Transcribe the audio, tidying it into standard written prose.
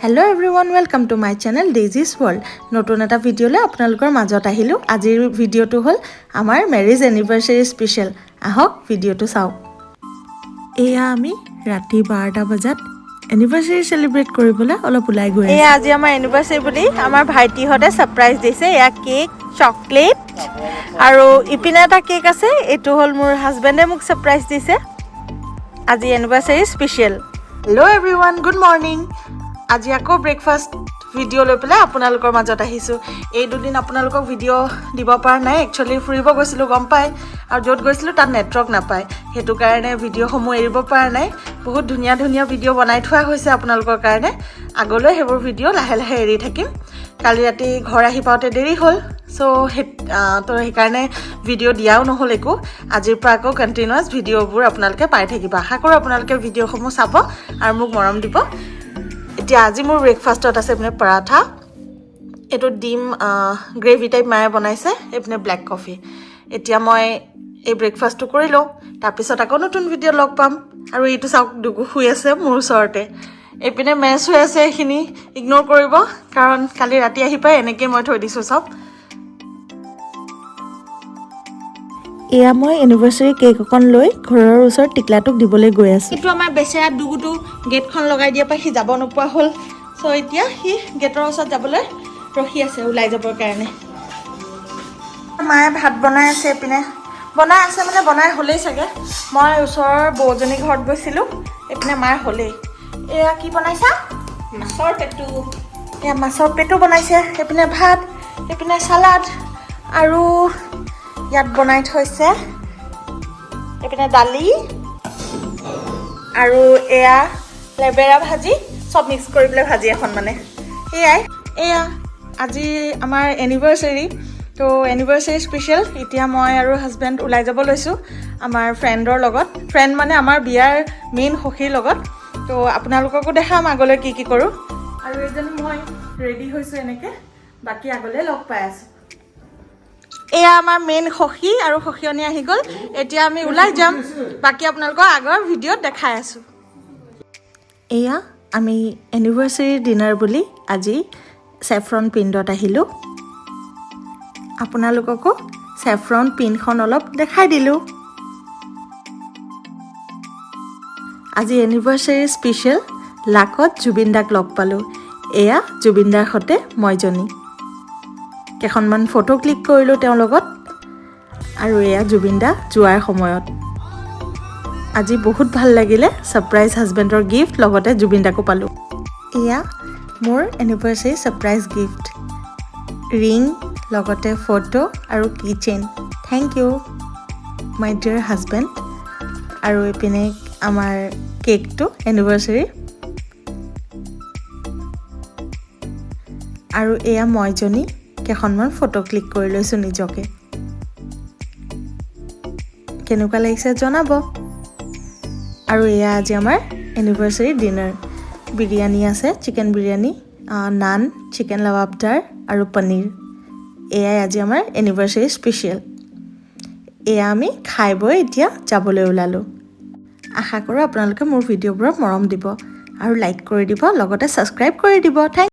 Hello everyone, welcome to my channel Daisy's World. নতুন এটা ভিডিওলে আপোনালোকৰ মাজত আহিলো। আজিৰ ভিডিওটো হল আমাৰ ম্যাৰেজ এনিভাৰ্সাৰী স্পেশাল। আহক ভিডিওটো চাও। এয়া আমি ৰাতি 12টা বজাত এনিভাৰ্সাৰী সেলিব্ৰেট কৰিবলৈ অলপ উলাই গৈ আছো। আজি আমাৰ এনিভাৰ্সাৰী বুলি আমাৰ ভাইটিহঁতে সাৰপ্ৰাইজ দিছে। এয়া কেক, চকলেট আৰু ইপিনে এটা কেক আছে। এটো হল মোৰ হাজবেণ্ডে মোক সাৰপ্ৰাইজ দিছে। আজি এনিভাৰ্সাৰী special. Hello everyone, good morning. আজি আকৌ ব্ৰেকফাষ্ট ভিডিও লৈ পেলাই আপোনালোকৰ মাজত আহিছো। এই দুদিন আপোনালোকক ভিডিও দিব পৰা নাই। একচুয়ালি ফুৰিব গৈছিলো গম পাই, আৰু য'ত গৈছিলো তাত নেটৱৰ্ক নাপায়। হেতু কাৰণে ভিডিও সমূহ এৰিব পৰা নাই। বহুত ধুনীয়া ধুনীয়া ভিডিও বনাই থোৱা হৈছে আপোনালোকৰ কাৰণে। আগলৈ হেবোৰ ভিডিও লাহে লাহে এৰি থাকিম। কালি ৰাতি ঘৰ আহি পাওঁতে দেৰি হ'ল। সো তো সেইকাৰণে ভিডিও দিয়াও নহ'ল একো। আজিৰ পৰা আকৌ কন্টিনিউয়াস ভিডিওবোৰ আপোনালোকে পাই থাকিব। আশা কৰোঁ আপোনালোকে ভিডিওসমূহ চাব আৰু মোক মৰম দিব। এতিয়া আজি মোৰ ব্ৰেকফাষ্টত আছে এপিনে পৰাঠা, এটো ডিম গ্ৰেভি টাইপ মায়ে বনাইছে, এপিনে ব্লেক কফি। এতিয়া মই এই ব্ৰেকফাষ্টটো কৰি লওঁ, তাৰপিছত আকৌ নতুন ভিডিও লগ পাম। আৰু এইটো চাওক দুগু শুই আছে মোৰ ওচৰতে। এপিনে মেছ হৈ আছে, এইখিনি ইগনোৰ কৰিব, কাৰণ কালি ৰাতি আহি পাই এনেকৈ মই থৈ দিছোঁ চব। এয়া মই এনিভাৰ্সাৰী কেক অকন লৈ ঘৰৰ ওচৰত টিকলাটোক দিবলৈ গৈ আছো। কিন্তু আমাৰ বেচেৰা দুগুটো গেটখন লগাই দিয়া পাই সি যাব নোপোৱা হ'ল। সো এতিয়া সি গেটৰ ওচৰত যাবলৈ ৰখি আছে ওলাই যাবৰ কাৰণে। মায়ে ভাত বনাই আছে, এপিনে বনাই আছে মানে বনাই হ'লেই চাগে। মই ওচৰৰ বৌজনী ঘৰত গৈছিলোঁ, এপিনে মায়ে হ'লেই। এয়া কি বনাইছা? মাছৰ পেটু। এয়া মাছৰ পেটু বনাইছে, এপিনে ভাত, এপিনে সালাড, আৰু ইয়াত বনাই থৈছে এপিনে দালি, আৰু এয়া লেবেৰা ভাজি, সব মিক্স কৰি পেলাই ভাজি এখন মানে। এয়া আজি আমাৰ এনিভাৰ্সাৰী। তো এনিভাৰ্সাৰী স্পেশাল। এতিয়া মই আৰু হাজবেণ্ড ওলাই যাব লৈছোঁ আমাৰ ফ্ৰেণ্ডৰ লগত। ফ্ৰেণ্ড মানে আমাৰ বিয়াৰ মেইন সখীৰ লগত। তো আপোনালোককো দেখাম আগলৈ কি কি কৰোঁ। আৰু এজনী মই ৰেডি হৈছোঁ এনেকৈ, বাকী আগলৈ লগ পাই আছোঁ। এয়া আমাৰ মেইন সখী আৰু সখীয়নী আহি গ'ল। এতিয়া আমি ওলাই যাম, বাকী আপোনালোকক আগৰ ভিডিঅ'ত দেখাই আছোঁ। এয়া আমি এনিভাৰ্সাৰী ডিনাৰ বুলি আজি চেফ্ৰন পিণ্ডত আহিলোঁ। আপোনালোককো চেফ্ৰন পিনখন অলপ দেখাই দিলোঁ। আজি এনিভাৰ্সাৰী স্পেশাল। লাকত জুবিনদাক লগ পালোঁ। এয়া জুবিনদাৰ সৈতে মইজনী। কেইখনমান ফটো ক্লিক কৰিলোঁ তেওঁৰ লগত। আৰু এয়া জুবিনদা যোৱাৰ সময়ত। আজি বহুত ভাল লাগিলে। সাৰপ্ৰাইজ হাজবেণ্ডৰ গিফ্ট, লগতে জুবিনদাকো পালোঁ। এয়া মোৰ এনিভাৰ্সাৰী সাৰপ্ৰাইজ গিফ্ট, ৰিং, লগতে ফটো আৰু keychain. Thank you my dear husband. আৰু এপিনে আমাৰ কেকটো এনিভাৰ্সাৰী। আৰু এয়া মইজনী কেইখনমান ফটো ক্লিক কৰি লৈছোঁ নিজকে। কেনেকুৱা লাগিছে জনাব। আৰু এয়া আজি আমাৰ এনিভাৰ্সাৰী ডিনাৰ। বিৰিয়ানী আছে, চিকেন বিৰিয়ানী, নান, চিকেন লাবাবদাৰ আৰু পনীৰ। এয়াই আজি আমাৰ এনিভাৰ্সাৰী স্পেশাল। এয়া আমি খাই বৈ এতিয়া যাবলৈ ওলালোঁ। আশা কৰোঁ আপোনালোকে মোৰ ভিডিঅ'বোৰত মৰম দিব আৰু লাইক কৰি দিব, লগতে ছাবস্ক্ৰাইব কৰি দিব।